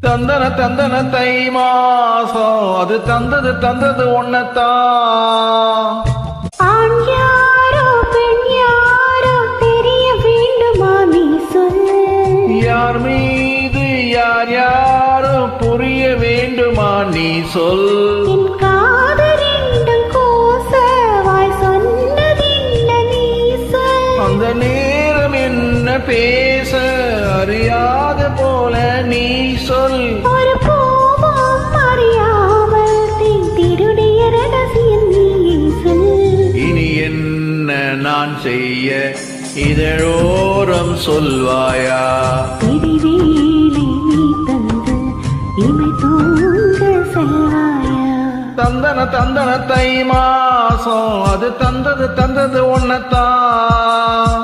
தந்தன தந்தன தை மாசம் அது தந்தது ஒன்னத்தான். ஆண் யாரோ பெண் யாரோ தெரிய வேண்டுமா நீ சொல்லு. யார் மீது யார் யாரோ புரிய வேண்டுமா நீ சொல். என் காதலிடம் கோசவாய் சொன்னதில்ல நீ சொல். அந்த நேரம் என்ன பேச அறியாத போல நீ சொல். ஒரு பூவும் அறியாமல் திருடிய ரகசியம் நீ சொல். இனி என்ன நான் செய்ய இதழோரம் சொல்வாயா. இடிவேலி நீ தந்து இமை தூங்க செல்வாயா. தந்தன தந்தன தை மாசம் அது தந்தது ஒன்னத்தான்.